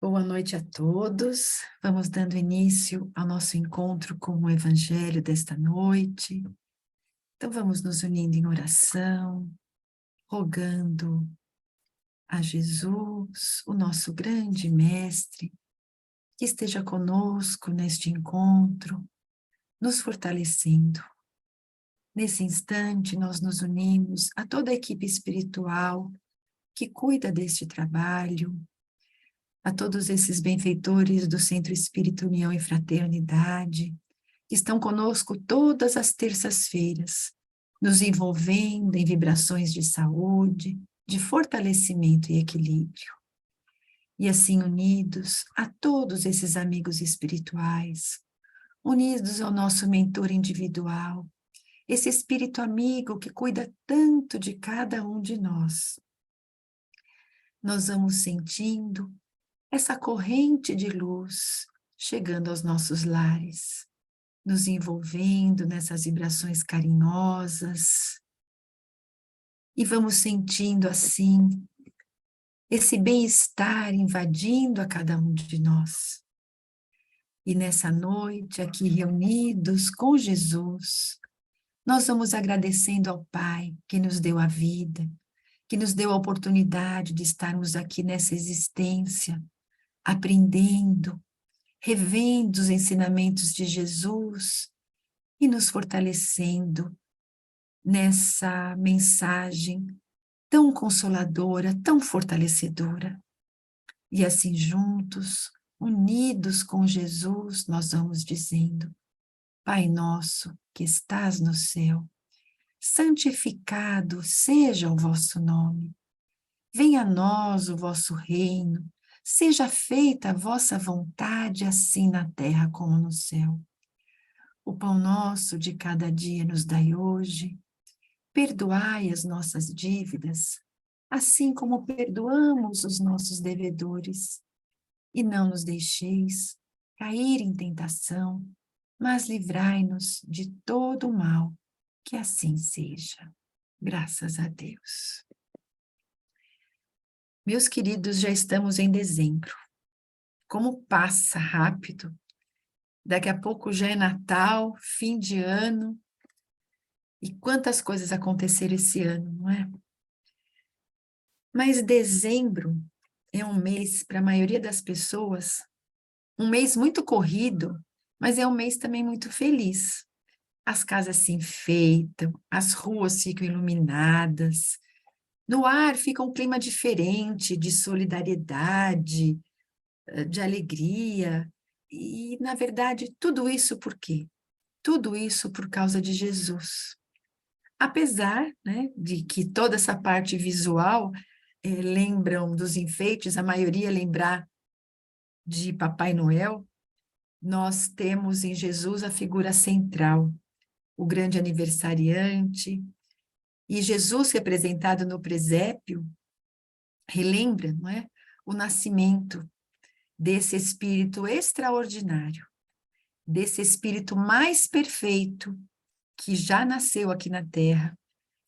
Boa noite a todos. Vamos dando início ao nosso encontro com o Evangelho desta noite. Então vamos nos unindo em oração, rogando a Jesus, o nosso grande Mestre, que esteja conosco neste encontro, nos fortalecendo. Nesse instante, nós nos unimos a toda a equipe espiritual que cuida deste trabalho, a todos esses benfeitores do Centro Espírita União e Fraternidade, que estão conosco todas as terças-feiras, nos envolvendo em vibrações de saúde, de fortalecimento e equilíbrio. E assim unidos a todos esses amigos espirituais, unidos ao nosso mentor individual, esse espírito amigo que cuida tanto de cada um de nós. Nós vamos sentindo essa corrente de luz chegando aos nossos lares, nos envolvendo nessas vibrações carinhosas, e vamos sentindo assim esse bem-estar invadindo a cada um de nós. E nessa noite, aqui reunidos com Jesus, nós vamos agradecendo ao Pai que nos deu a vida, que nos deu a oportunidade de estarmos aqui nessa existência, aprendendo, revendo os ensinamentos de Jesus e nos fortalecendo nessa mensagem tão consoladora, tão fortalecedora. E assim juntos, unidos com Jesus, nós vamos dizendo: Pai nosso que estás no céu, santificado seja o vosso nome. Venha a nós o vosso reino, seja feita a vossa vontade, assim na terra como no céu. O pão nosso de cada dia nos dai hoje. Perdoai as nossas dívidas, assim como perdoamos os nossos devedores. E não nos deixeis cair em tentação, mas livrai-nos de todo o mal, que assim seja. Graças a Deus. Meus queridos, já estamos em dezembro. Como passa rápido. Daqui a pouco já é Natal, fim de ano. E quantas coisas aconteceram esse ano, não é? Mas dezembro é um mês, para a maioria das pessoas, um mês muito corrido, mas é um mês também muito feliz. As casas se enfeitam, as ruas ficam iluminadas, no ar fica um clima diferente de solidariedade, de alegria. E, na verdade, tudo isso por quê? Tudo isso por causa de Jesus. Apesar, né, de que toda essa parte visual lembram dos enfeites, a maioria lembrar de Papai Noel, nós temos em Jesus a figura central, o grande aniversariante, e Jesus representado no presépio relembra, não é, o nascimento desse Espírito extraordinário, desse Espírito mais perfeito que já nasceu aqui na Terra,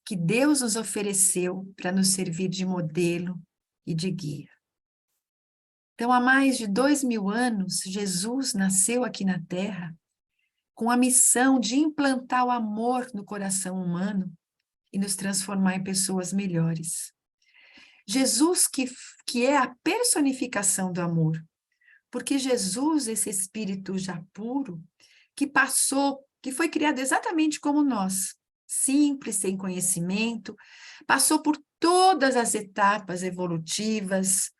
que Deus nos ofereceu para nos servir de modelo e de guia. Então, há mais de 2000 anos, Jesus nasceu aqui na Terra com a missão de implantar o amor no coração humano e nos transformar em pessoas melhores. Jesus que é a personificação do amor, porque Jesus, esse Espírito já puro, que passou, que foi criado exatamente como nós, simples, sem conhecimento, passou por todas as etapas evolutivas,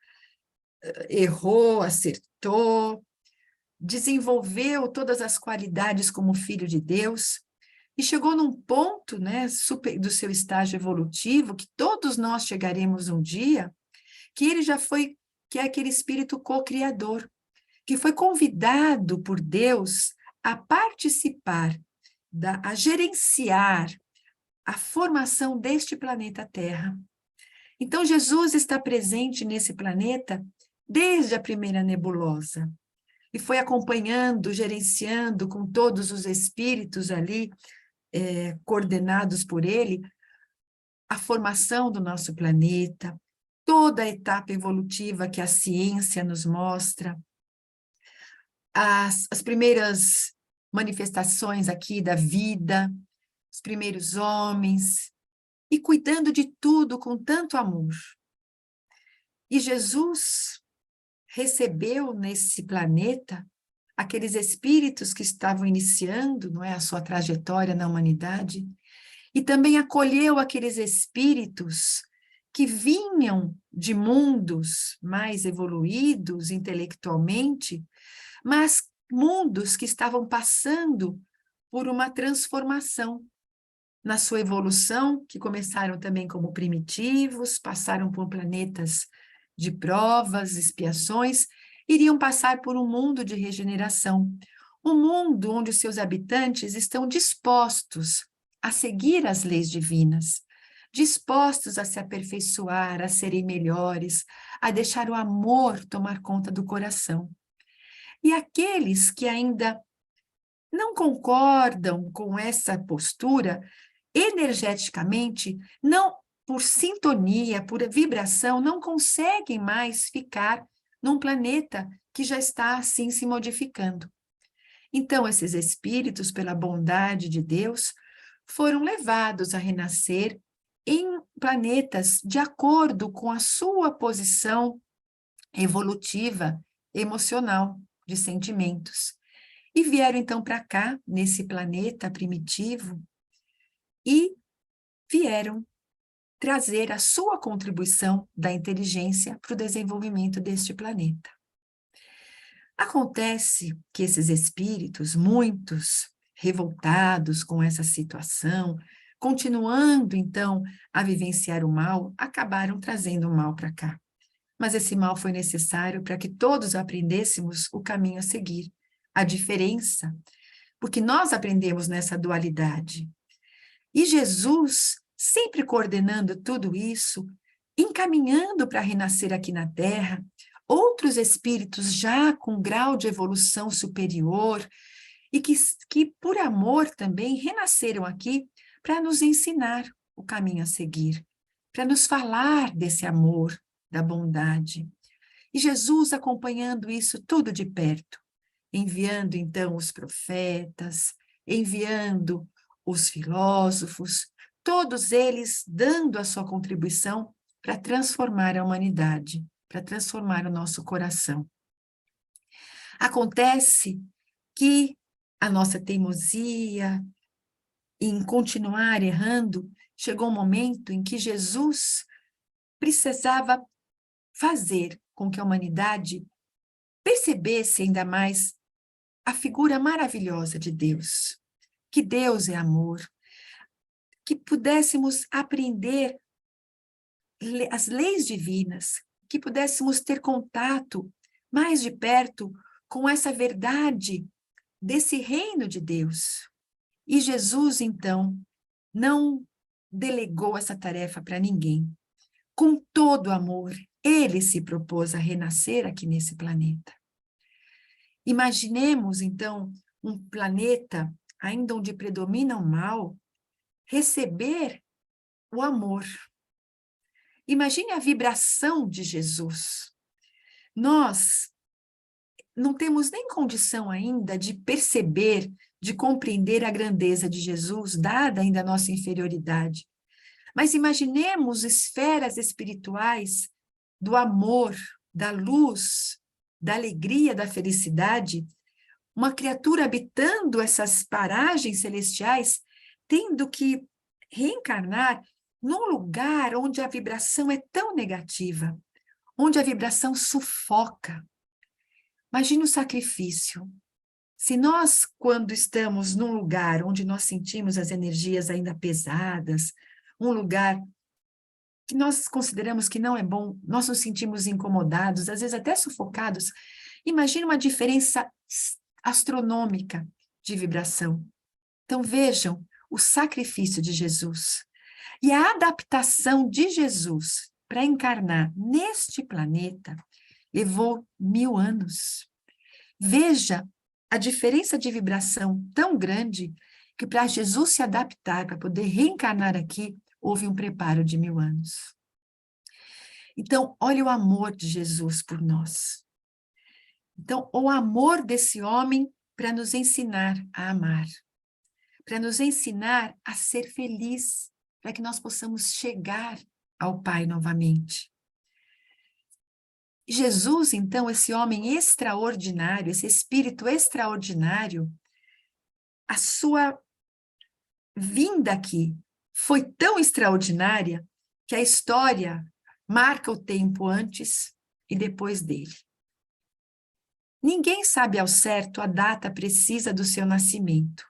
errou, acertou, desenvolveu todas as qualidades como filho de Deus e chegou num ponto, né, do seu estágio evolutivo, que todos nós chegaremos um dia, que ele já foi, que é aquele espírito co-criador, que foi convidado por Deus a participar, a gerenciar a formação deste planeta Terra. Então, Jesus está presente nesse planeta desde a primeira nebulosa, e foi acompanhando, gerenciando com todos os espíritos ali, coordenados por ele, a formação do nosso planeta, toda a etapa evolutiva que a ciência nos mostra, as primeiras manifestações aqui da vida, os primeiros homens, e cuidando de tudo com tanto amor. E Jesus recebeu nesse planeta aqueles espíritos que estavam iniciando, não é, a sua trajetória na humanidade, e também acolheu aqueles espíritos que vinham de mundos mais evoluídos intelectualmente, mas mundos que estavam passando por uma transformação na sua evolução, que começaram também como primitivos, passaram por planetas de provas, expiações, iriam passar por um mundo de regeneração, um mundo onde os seus habitantes estão dispostos a seguir as leis divinas, dispostos a se aperfeiçoar, a serem melhores, a deixar o amor tomar conta do coração. E aqueles que ainda não concordam com essa postura, energeticamente, não por sintonia, por vibração, não conseguem mais ficar num planeta que já está assim se modificando. Então, esses espíritos, pela bondade de Deus, foram levados a renascer em planetas de acordo com a sua posição evolutiva, emocional, de sentimentos. E vieram então para cá, nesse planeta primitivo, e vieram trazer a sua contribuição da inteligência para o desenvolvimento deste planeta. Acontece que esses espíritos, muitos revoltados com essa situação, continuando então a vivenciar o mal, acabaram trazendo o mal para cá. Mas esse mal foi necessário para que todos aprendêssemos o caminho a seguir, a diferença, porque nós aprendemos nessa dualidade. E Jesus, sempre coordenando tudo isso, encaminhando para renascer aqui na Terra, outros espíritos já com grau de evolução superior e que por amor também renasceram aqui para nos ensinar o caminho a seguir, para nos falar desse amor, da bondade. E Jesus acompanhando isso tudo de perto, enviando então os profetas, enviando os filósofos, todos eles dando a sua contribuição para transformar a humanidade, para transformar o nosso coração. Acontece que a nossa teimosia em continuar errando, chegou um momento em que Jesus precisava fazer com que a humanidade percebesse ainda mais a figura maravilhosa de Deus, que Deus é amor, que pudéssemos aprender as leis divinas, que pudéssemos ter contato mais de perto com essa verdade desse reino de Deus. E Jesus, então, não delegou essa tarefa para ninguém. Com todo amor, ele se propôs a renascer aqui nesse planeta. Imaginemos, então, um planeta ainda onde predomina o mal, receber o amor. Imagine a vibração de Jesus. Nós não temos nem condição ainda de perceber, de compreender a grandeza de Jesus, dada ainda a nossa inferioridade. Mas imaginemos esferas espirituais do amor, da luz, da alegria, da felicidade, uma criatura habitando essas paragens celestiais, tendo que reencarnar num lugar onde a vibração é tão negativa, onde a vibração sufoca. Imagine o sacrifício. Se nós, quando estamos num lugar onde nós sentimos as energias ainda pesadas, um lugar que nós consideramos que não é bom, nós nos sentimos incomodados, às vezes até sufocados, imagine uma diferença astronômica de vibração. Então vejam o sacrifício de Jesus e a adaptação de Jesus para encarnar neste planeta levou 1000 anos. Veja a diferença de vibração tão grande que para Jesus se adaptar, para poder reencarnar aqui, houve um preparo de 1000 anos. Então, olha o amor de Jesus por nós. Então, o amor desse homem para nos ensinar a amar, para nos ensinar a ser feliz, para que nós possamos chegar ao Pai novamente. Jesus, então, esse homem extraordinário, esse espírito extraordinário, a sua vinda aqui foi tão extraordinária que a história marca o tempo antes e depois dele. Ninguém sabe ao certo a data precisa do seu nascimento.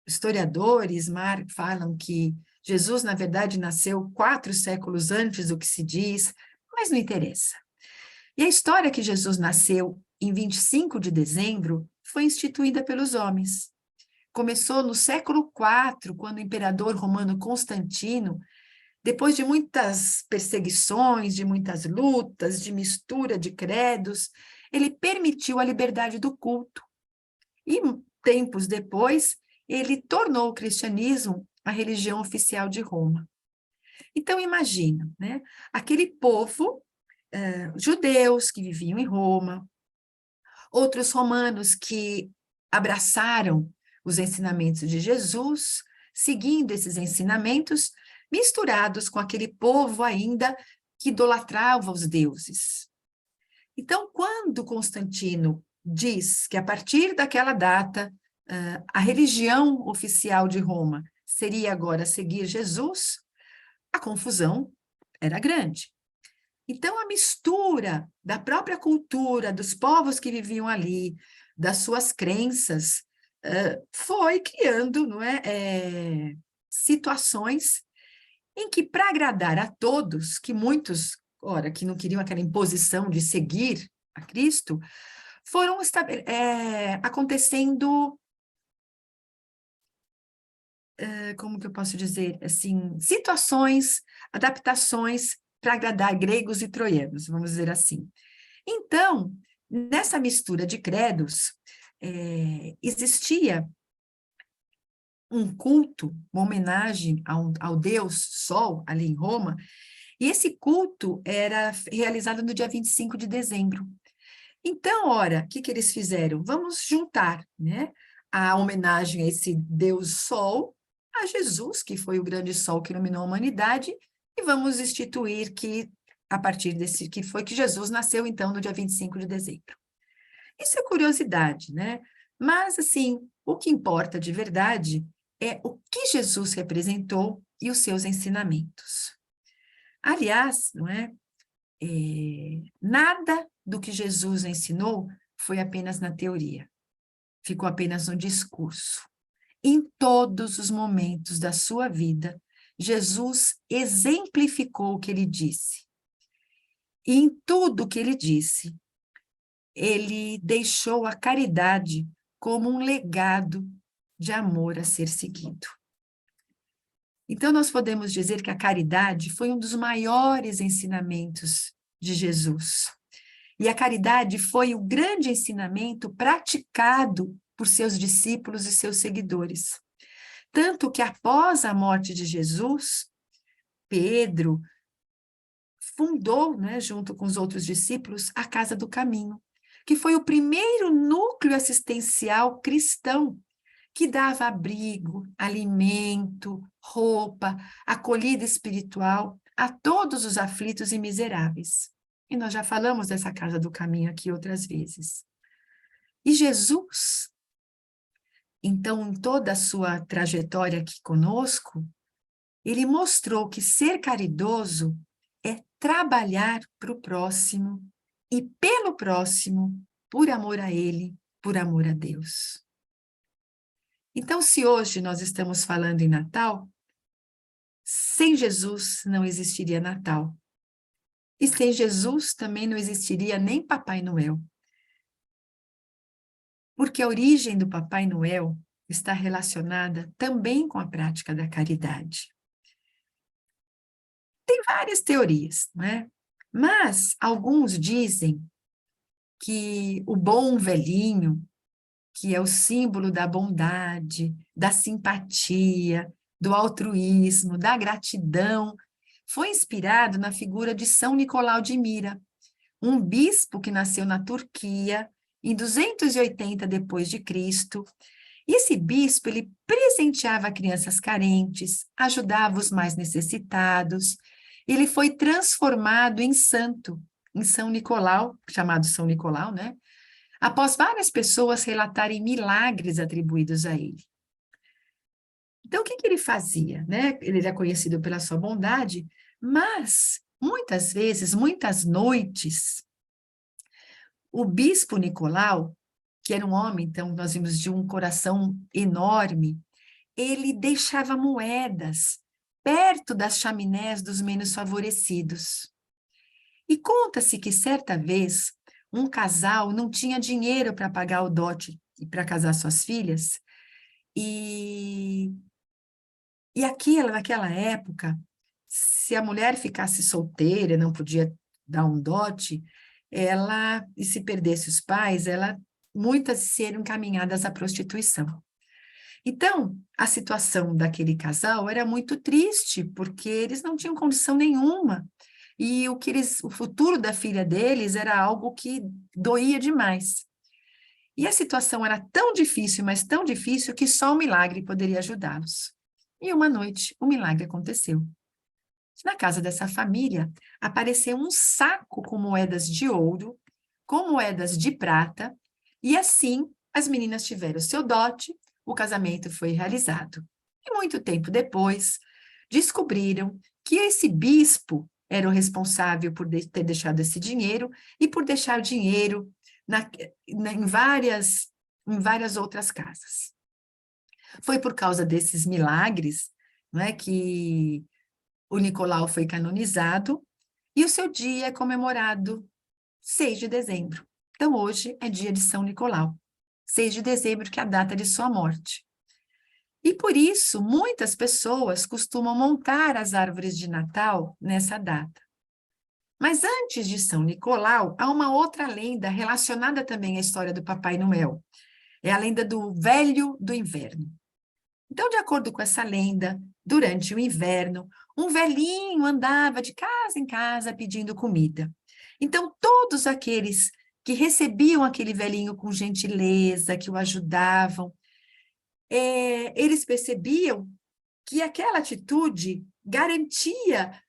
Historiadores falam que Jesus, na verdade, nasceu 4 séculos antes do que se diz, mas não interessa. E a história que Jesus nasceu em 25 de dezembro foi instituída pelos homens. Começou no século IV, quando o imperador romano Constantino, depois de muitas perseguições, de muitas lutas, de mistura de credos, ele permitiu a liberdade do culto. E tempos depois, ele tornou o cristianismo a religião oficial de Roma. Então, imagina, né? Aquele povo, judeus que viviam em Roma, outros romanos que abraçaram os ensinamentos de Jesus, seguindo esses ensinamentos, misturados com aquele povo ainda que idolatrava os deuses. Então, quando Constantino diz que a partir daquela data, a religião oficial de Roma seria agora seguir Jesus, a confusão era grande. Então, a mistura da própria cultura, dos povos que viviam ali, das suas crenças, foi criando, não é, situações em que, para agradar a todos, que muitos, ora, que não queriam aquela imposição de seguir a Cristo, foram acontecendo, como que eu posso dizer, assim, situações, adaptações para agradar gregos e troianos, vamos dizer assim. Então, nessa mistura de credos, existia um culto, uma homenagem ao deus Sol, ali em Roma, e esse culto era realizado no dia 25 de dezembro. Então, ora, o que eles fizeram? Vamos juntar, né, a homenagem a esse deus Sol, a Jesus, que foi o grande sol que iluminou a humanidade, e vamos instituir que, a partir desse, que foi que Jesus nasceu, então, no dia 25 de dezembro. Isso é curiosidade, né? Mas, assim, o que importa de verdade é o que Jesus representou e os seus ensinamentos. Aliás, não é? Nada do que Jesus ensinou foi apenas na teoria, ficou apenas no discurso. Em todos os momentos da sua vida, Jesus exemplificou o que ele disse. E em tudo o que ele disse, ele deixou a caridade como um legado de amor a ser seguido. Então, nós podemos dizer que a caridade foi um dos maiores ensinamentos de Jesus. E a caridade foi o grande ensinamento praticado por seus discípulos e seus seguidores. Tanto que após a morte de Jesus, Pedro fundou, né, junto com os outros discípulos, a Casa do Caminho, que foi o primeiro núcleo assistencial cristão que dava abrigo, alimento, roupa, acolhida espiritual a todos os aflitos e miseráveis. E nós já falamos dessa Casa do Caminho aqui outras vezes. E Jesus, então, em toda a sua trajetória aqui conosco, ele mostrou que ser caridoso é trabalhar para o próximo e pelo próximo, por amor a ele, por amor a Deus. Então, se hoje nós estamos falando em Natal, sem Jesus não existiria Natal. E sem Jesus também não existiria nem Papai Noel. Porque a origem do Papai Noel está relacionada também com a prática da caridade. Tem várias teorias, não é? Mas alguns dizem que o bom velhinho, que é o símbolo da bondade, da simpatia, do altruísmo, da gratidão, foi inspirado na figura de São Nicolau de Mira, um bispo que nasceu na Turquia em 280 depois de Cristo. E esse bispo, ele presenteava crianças carentes, ajudava os mais necessitados. Ele foi transformado em santo, em São Nicolau, chamado São Nicolau, né? Após várias pessoas relatarem milagres atribuídos a ele. Então, o que que ele fazia, né? Ele era conhecido pela sua bondade, mas, muitas vezes, muitas noites, o bispo Nicolau, que era um homem, então, nós vimos de um coração enorme, ele deixava moedas perto das chaminés dos menos favorecidos. E conta-se que, certa vez, um casal não tinha dinheiro para pagar o dote e para casar suas filhas, e naquela época, se a mulher ficasse solteira, não podia dar um dote, e se perdesse os pais, muitas seriam encaminhadas à prostituição. Então, a situação daquele casal era muito triste, porque eles não tinham condição nenhuma, e o futuro da filha deles era algo que doía demais. E a situação era tão difícil, mas tão difícil, que só o milagre poderia ajudá-los. E uma noite, o milagre aconteceu. Na casa dessa família, apareceu um saco com moedas de ouro, com moedas de prata, e assim as meninas tiveram seu dote, o casamento foi realizado. E muito tempo depois, descobriram que esse bispo era o responsável por ter deixado esse dinheiro e por deixar o dinheiro em várias outras casas. Foi por causa desses milagres, não é, que o Nicolau foi canonizado e o seu dia é comemorado 6 de dezembro. Então, hoje é dia de São Nicolau, 6 de dezembro, que é a data de sua morte. E por isso, muitas pessoas costumam montar as árvores de Natal nessa data. Mas antes de São Nicolau, há uma outra lenda relacionada também à história do Papai Noel. É a lenda do Velho do Inverno. Então, de acordo com essa lenda, durante o inverno, um velhinho andava de casa em casa pedindo comida. Então, todos aqueles que recebiam aquele velhinho com gentileza, que o ajudavam, eles percebiam que aquela atitude garantia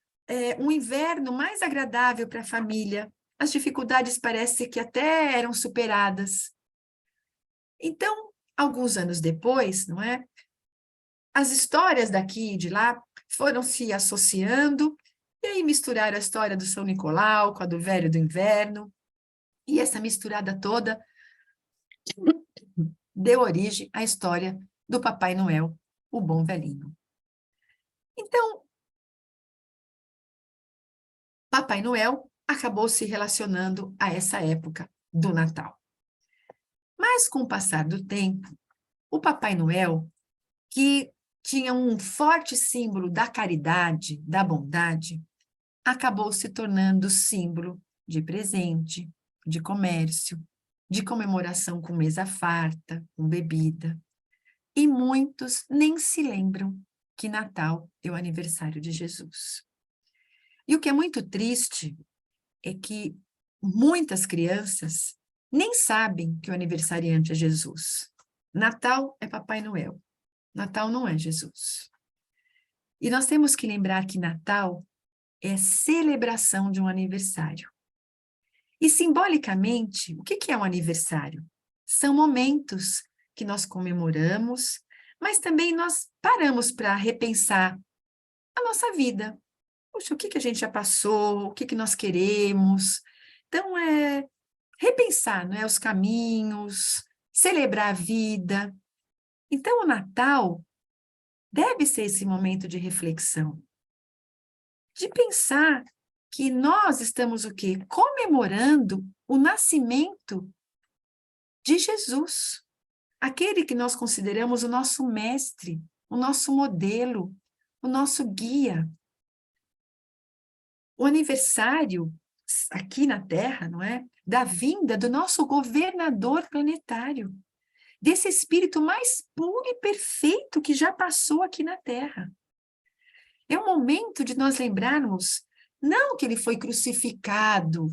um inverno mais agradável para a família. As dificuldades parece que até eram superadas. Então, alguns anos depois, não é? As histórias daqui e de lá foram se associando, e aí misturaram a história do São Nicolau com a do Velho do Inverno, e essa misturada toda deu origem à história do Papai Noel, o Bom Velhinho. Então, Papai Noel acabou se relacionando a essa época do Natal. Mas, com o passar do tempo, o Papai Noel, que tinha um forte símbolo da caridade, da bondade, acabou se tornando símbolo de presente, de comércio, de comemoração com mesa farta, com bebida. E muitos nem se lembram que Natal é o aniversário de Jesus. E o que é muito triste é que muitas crianças nem sabem que o aniversariante é Jesus. Natal é Papai Noel. Natal não é Jesus. E nós temos que lembrar que Natal é celebração de um aniversário. E simbolicamente, o que é um aniversário? São momentos que nós comemoramos, mas também nós paramos para repensar a nossa vida. Puxa, o que a gente já passou, o que nós queremos. Então, repensar, não é, os caminhos, celebrar a vida. Então, o Natal deve ser esse momento de reflexão, de pensar que nós estamos o quê? Comemorando o nascimento de Jesus, aquele que nós consideramos o nosso mestre, o nosso modelo, o nosso guia. O aniversário aqui na Terra, não é? Da vinda do nosso governador planetário, desse espírito mais puro e perfeito que já passou aqui na Terra. É um momento de nós lembrarmos, não que ele foi crucificado,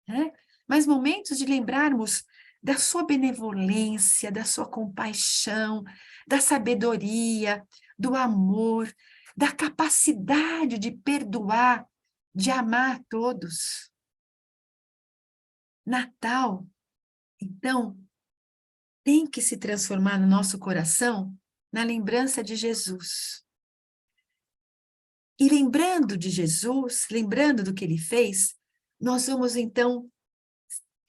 né? Mas momentos de lembrarmos da sua benevolência, da sua compaixão, da sabedoria, do amor, da capacidade de perdoar, de amar a todos. Natal, então, tem que se transformar no nosso coração na lembrança de Jesus. E lembrando de Jesus, lembrando do que ele fez, nós vamos então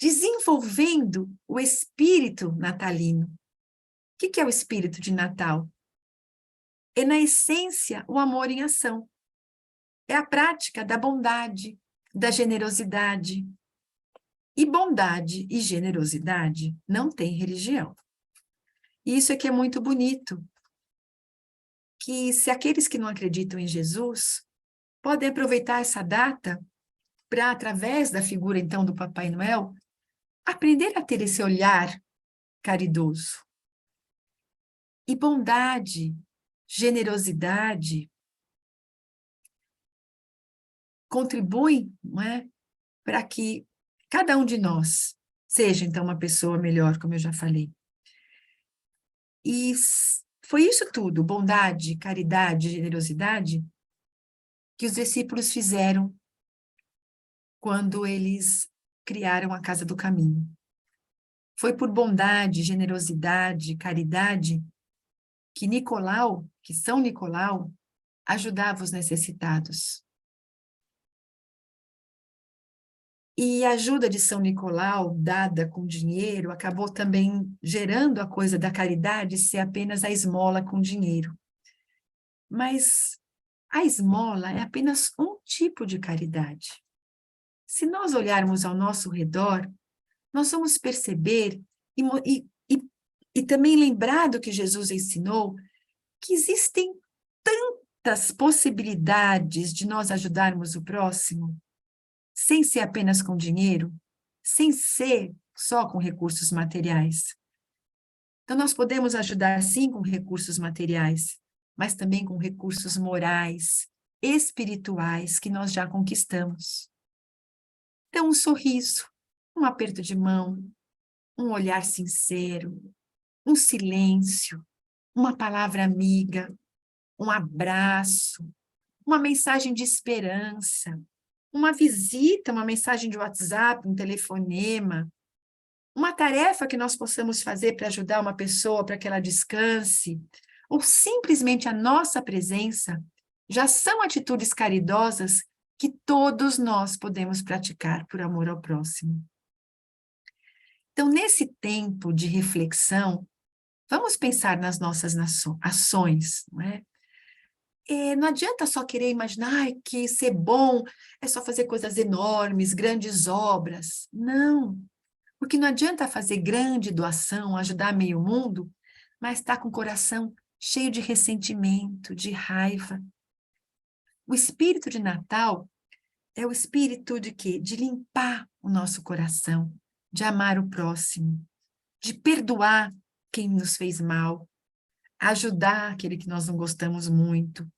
desenvolvendo o espírito natalino. O que é o espírito de Natal? É, na essência, o amor em ação. É a prática da bondade, da generosidade. E bondade e generosidade não têm religião. E isso é que é muito bonito, que se aqueles que não acreditam em Jesus podem aproveitar essa data para, através da figura, então, do Papai Noel, aprender a ter esse olhar caridoso. E bondade, generosidade, contribuem, não é, para que cada um de nós seja, então, uma pessoa melhor, como eu já falei. E foi isso tudo, bondade, caridade, generosidade, que os discípulos fizeram quando eles criaram a Casa do Caminho. Foi por bondade, generosidade, caridade, que Nicolau, que São Nicolau, ajudava os necessitados. E a ajuda de São Nicolau, dada com dinheiro, acabou também gerando a coisa da caridade ser apenas a esmola com dinheiro. Mas a esmola é apenas um tipo de caridade. Se nós olharmos ao nosso redor, nós vamos perceber e também lembrar do que Jesus ensinou, que existem tantas possibilidades de nós ajudarmos o próximo, sem ser apenas com dinheiro, sem ser só com recursos materiais. Então, nós podemos ajudar, sim, com recursos materiais, mas também com recursos morais, espirituais, que nós já conquistamos. Então, um sorriso, um aperto de mão, um olhar sincero, um silêncio, uma palavra amiga, um abraço, uma mensagem de esperança, uma visita, uma mensagem de WhatsApp, um telefonema, uma tarefa que nós possamos fazer para ajudar uma pessoa para que ela descanse, ou simplesmente a nossa presença, já são atitudes caridosas que todos nós podemos praticar por amor ao próximo. Então, nesse tempo de reflexão, vamos pensar nas nossas ações, não é? Não adianta só querer imaginar que ser bom é só fazer coisas enormes, grandes obras. Não, porque não adianta fazer grande doação, ajudar meio mundo, mas estar com o coração cheio de ressentimento, de raiva. O espírito de Natal é o espírito de quê? De limpar o nosso coração, de amar o próximo, de perdoar quem nos fez mal, ajudar aquele que nós não gostamos muito,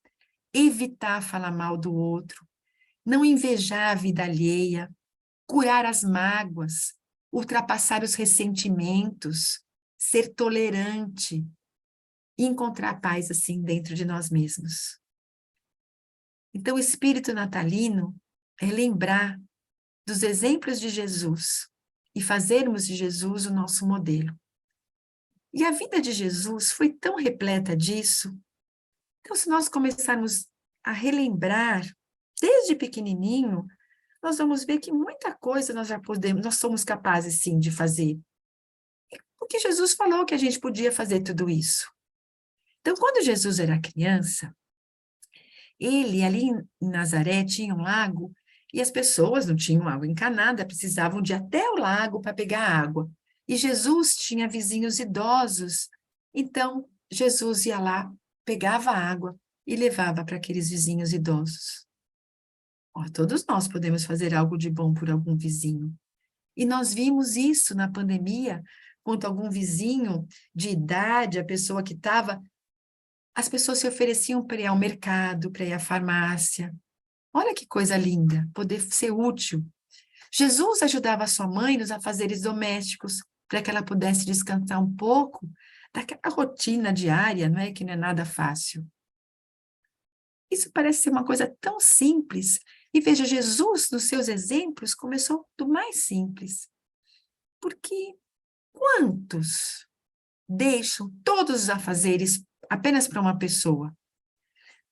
evitar falar mal do outro, não invejar a vida alheia, curar as mágoas, ultrapassar os ressentimentos, ser tolerante e encontrar paz assim dentro de nós mesmos. Então, o espírito natalino é lembrar dos exemplos de Jesus e fazermos de Jesus o nosso modelo. E a vida de Jesus foi tão repleta disso. Então, se nós começarmos a relembrar, desde pequenininho, nós vamos ver que muita coisa nós já podemos, nós somos capazes, sim, de fazer. Porque Jesus falou que a gente podia fazer tudo isso. Então, quando Jesus era criança, ele, ali em Nazaré, tinha um lago, e as pessoas não tinham água encanada, precisavam de ir até o lago para pegar água. E Jesus tinha vizinhos idosos, então Jesus ia lá, pegava água e levava para aqueles vizinhos idosos. Ó, todos nós podemos fazer algo de bom por algum vizinho. E nós vimos isso na pandemia, quando algum vizinho de idade, a pessoa que estava As pessoas se ofereciam para ir ao mercado, para ir à farmácia. Olha que coisa linda, poder ser útil. Jesus ajudava a sua mãe nos afazeres domésticos, para que ela pudesse descansar um pouco daquela rotina diária, não é? Que não é nada fácil. Isso parece ser uma coisa tão simples. E veja, Jesus, nos seus exemplos, começou do mais simples. Porque quantos deixam todos os afazeres apenas para uma pessoa?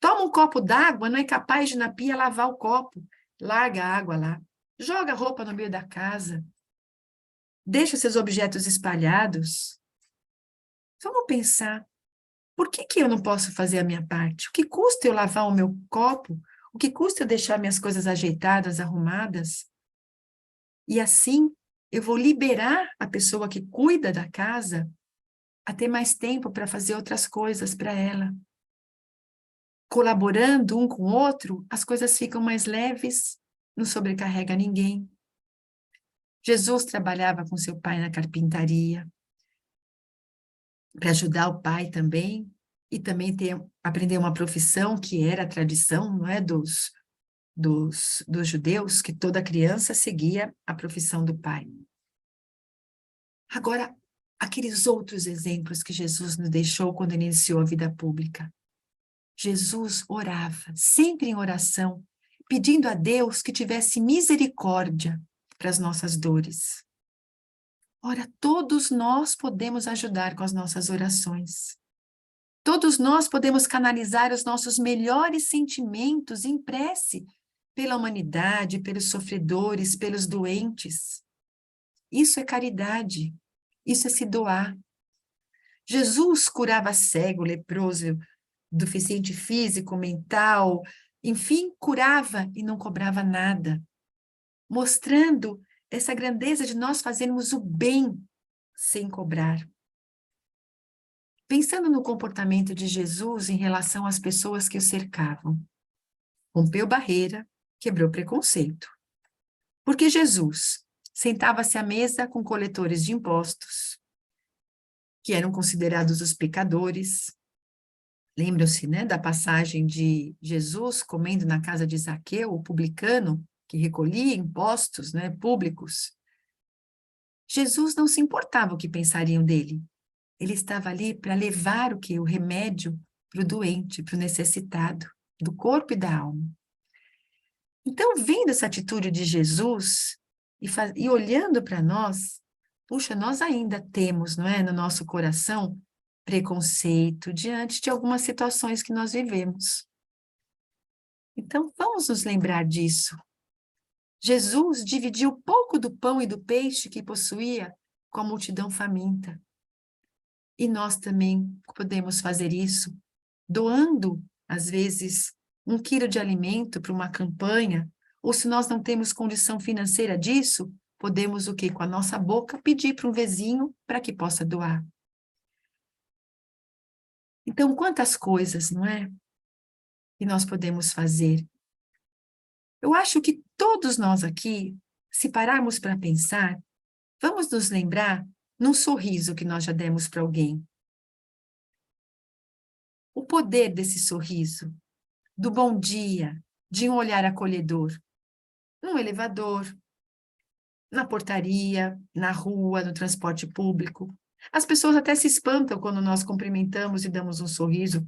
Toma um copo d'água, não é capaz de ir na pia lavar o copo. Larga a água lá. Joga a roupa no meio da casa. Deixa seus objetos espalhados. Vamos pensar, por que que eu não posso fazer a minha parte? O que custa eu lavar o meu copo? O que custa eu deixar minhas coisas ajeitadas, arrumadas? E assim, eu vou liberar a pessoa que cuida da casa a ter mais tempo para fazer outras coisas para ela. Colaborando um com o outro, as coisas ficam mais leves, não sobrecarrega ninguém. Jesus trabalhava com seu pai na carpintaria, para ajudar o pai também, e também aprender uma profissão que era a tradição, não é, dos judeus, que toda criança seguia a profissão do pai. Agora, aqueles outros exemplos que Jesus nos deixou quando iniciou a vida pública. Jesus orava, sempre em oração, pedindo a Deus que tivesse misericórdia para as nossas dores. Ora, todos nós podemos ajudar com as nossas orações. Todos nós podemos canalizar os nossos melhores sentimentos em prece pela humanidade, pelos sofredores, pelos doentes. Isso é caridade, isso é se doar. Jesus curava cego, leproso, deficiente físico, mental, enfim, curava e não cobrava nada, mostrando essa grandeza de nós fazermos o bem sem cobrar. Pensando no comportamento de Jesus em relação às pessoas que o cercavam, rompeu barreira, quebrou preconceito. Porque Jesus sentava-se à mesa com coletores de impostos, que eram considerados os pecadores. Lembram-se, né, da passagem de Jesus comendo na casa de Zaqueu, o publicano, que recolhia impostos, né, públicos. Jesus não se importava o que pensariam dele. Ele estava ali para levar o quê? O remédio para o doente, para o necessitado, do corpo e da alma. Então, vendo essa atitude de Jesus e olhando para nós, puxa, nós ainda temos, não é, no nosso coração, preconceito diante de algumas situações que nós vivemos. Então, vamos nos lembrar disso. Jesus dividiu pouco do pão e do peixe que possuía com a multidão faminta. E nós também podemos fazer isso, doando, às vezes, 1 quilo de alimento para uma campanha, ou se nós não temos condição financeira disso, podemos o quê? Com a nossa boca, pedir para um vizinho para que possa doar. Então, quantas coisas, não é? Que nós podemos fazer. Eu acho que todos nós aqui, se pararmos para pensar, vamos nos lembrar num sorriso que nós já demos para alguém. O poder desse sorriso, do bom dia, de um olhar acolhedor, num elevador, na portaria, na rua, no transporte público. As pessoas até se espantam quando nós cumprimentamos e damos um sorriso,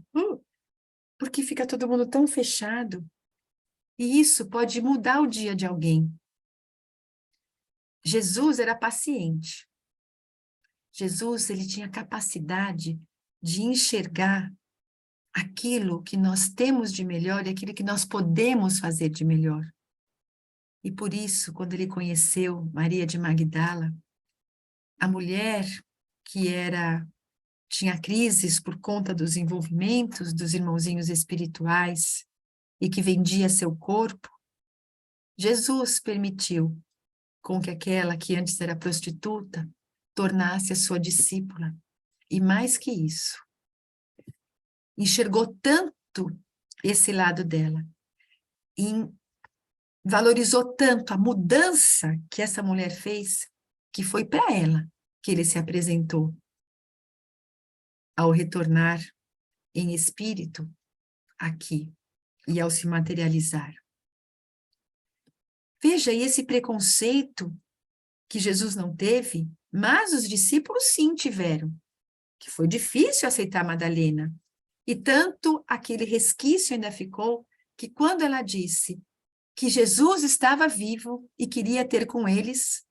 porque fica todo mundo tão fechado. E isso pode mudar o dia de alguém. Jesus era paciente. Jesus, ele tinha capacidade de enxergar aquilo que nós temos de melhor e aquilo que nós podemos fazer de melhor. E por isso, quando ele conheceu Maria de Magdala, a mulher que tinha crises por conta dos envolvimentos dos irmãozinhos espirituais e que vendia seu corpo, Jesus permitiu com que aquela que antes era prostituta tornasse a sua discípula. E mais que isso, enxergou tanto esse lado dela e valorizou tanto a mudança que essa mulher fez, que foi para ela que ele se apresentou ao retornar em espírito aqui e ao se materializar. Veja, e esse preconceito que Jesus não teve, mas os discípulos sim tiveram, que foi difícil aceitar Madalena. E tanto aquele resquício ainda ficou, que quando ela disse que Jesus estava vivo e queria ter com eles,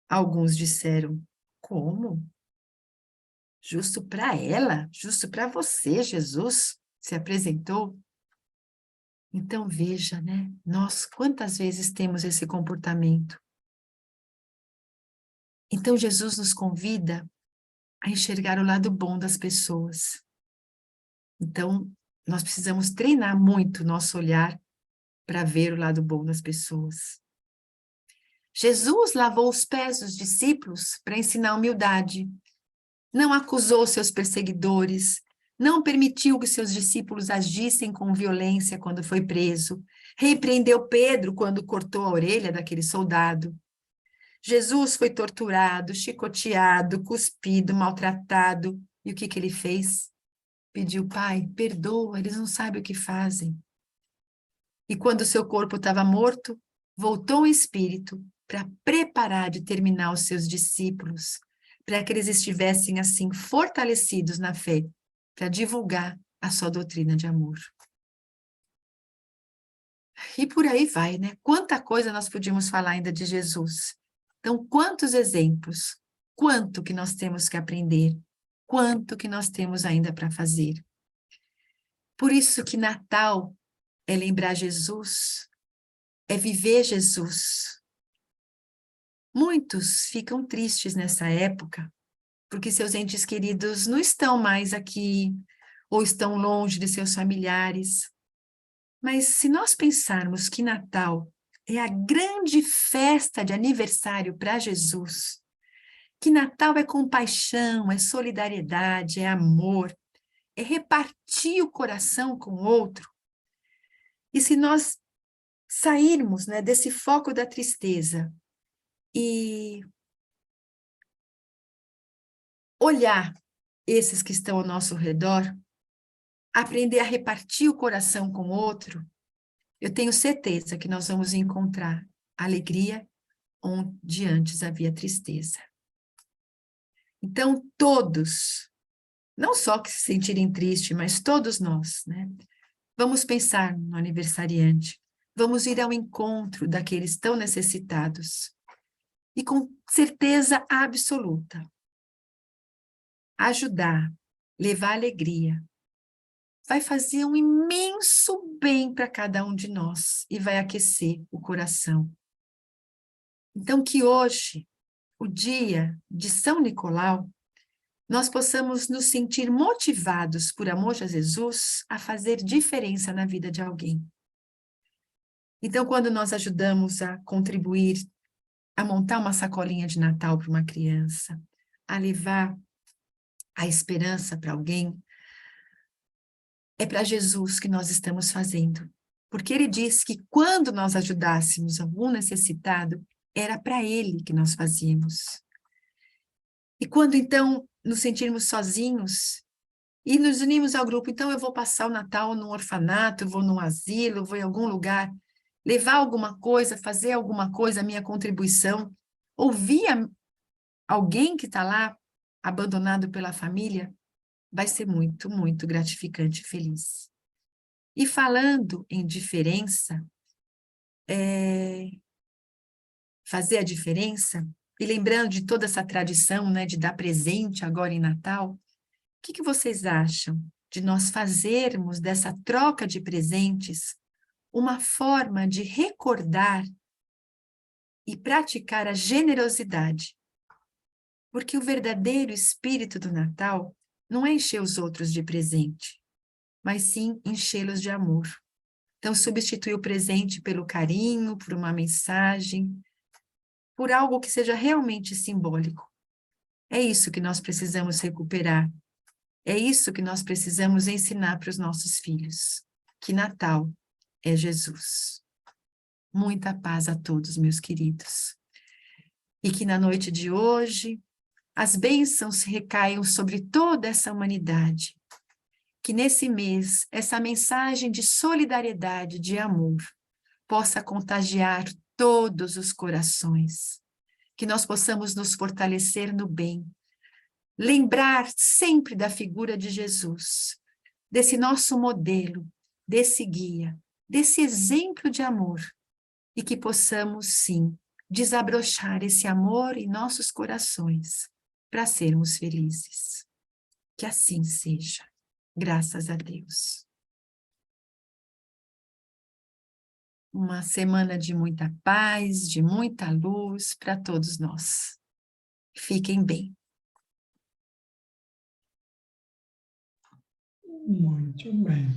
alguns disseram, como? Justo para ela, justo para você, Jesus se apresentou. Então veja, né? Nós quantas vezes temos esse comportamento? Então Jesus nos convida a enxergar o lado bom das pessoas. Então nós precisamos treinar muito o nosso olhar para ver o lado bom das pessoas. Jesus lavou os pés dos discípulos para ensinar humildade. Não acusou seus perseguidores, não permitiu que seus discípulos agissem com violência quando foi preso, repreendeu Pedro quando cortou a orelha daquele soldado. Jesus foi torturado, chicoteado, cuspido, maltratado. E o que ele fez? Pediu, Pai, perdoa, eles não sabem o que fazem. E quando seu corpo estava morto, voltou em espírito para preparar e terminar os seus discípulos, para que eles estivessem assim fortalecidos na fé, para divulgar a sua doutrina de amor. E por aí vai, né? Quanta coisa nós podíamos falar ainda de Jesus. Então, quantos exemplos, quanto que nós temos que aprender, quanto que nós temos ainda para fazer. Por isso que Natal é lembrar Jesus, é viver Jesus. Muitos ficam tristes nessa época, porque seus entes queridos não estão mais aqui, ou estão longe de seus familiares. Mas se nós pensarmos que Natal é a grande festa de aniversário para Jesus, que Natal é compaixão, é solidariedade, é amor, é repartir o coração com o outro, e se nós sairmos, né, desse foco da tristeza e olhar esses que estão ao nosso redor, aprender a repartir o coração com o outro, eu tenho certeza que nós vamos encontrar alegria onde antes havia tristeza. Então, todos, não só que se sentirem tristes, mas todos nós, né? Vamos pensar no aniversariante, vamos ir ao encontro daqueles tão necessitados. E com certeza absoluta, ajudar, levar alegria, vai fazer um imenso bem para cada um de nós e vai aquecer o coração. Então, que hoje, o dia de São Nicolau, nós possamos nos sentir motivados por amor a Jesus a fazer diferença na vida de alguém. Então, quando nós ajudamos a contribuir, a montar uma sacolinha de Natal para uma criança, a levar a esperança para alguém, é para Jesus que nós estamos fazendo. Porque ele disse que quando nós ajudássemos algum necessitado, era para ele que nós fazíamos. E quando então nos sentirmos sozinhos e nos unimos ao grupo, então eu vou passar o Natal num orfanato, vou num asilo, vou em algum lugar, levar alguma coisa, fazer alguma coisa, a minha contribuição, ouvir alguém que está lá abandonado pela família, vai ser muito, muito gratificante e feliz. E falando em diferença, fazer a diferença, e lembrando de toda essa tradição, né, de dar presente agora em Natal, o que vocês acham de nós fazermos dessa troca de presentes uma forma de recordar e praticar a generosidade? Porque o verdadeiro espírito do Natal não é encher os outros de presente, mas sim enchê-los de amor. Então, substituir o presente pelo carinho, por uma mensagem, por algo que seja realmente simbólico. É isso que nós precisamos recuperar. É isso que nós precisamos ensinar para os nossos filhos. Que Natal é Jesus. Muita paz a todos, meus queridos. E que na noite de hoje, as bênçãos recaiam sobre toda essa humanidade. que nesse mês, essa mensagem de solidariedade, de amor, possa contagiar todos os corações, que nós possamos nos fortalecer no bem, lembrar sempre da figura de Jesus, desse nosso modelo, desse guia, desse exemplo de amor, e que possamos, sim, desabrochar esse amor em nossos corações, para sermos felizes. Que assim seja. Graças a Deus. Uma semana de muita paz, de muita luz para todos nós. Fiquem bem. Muito bem.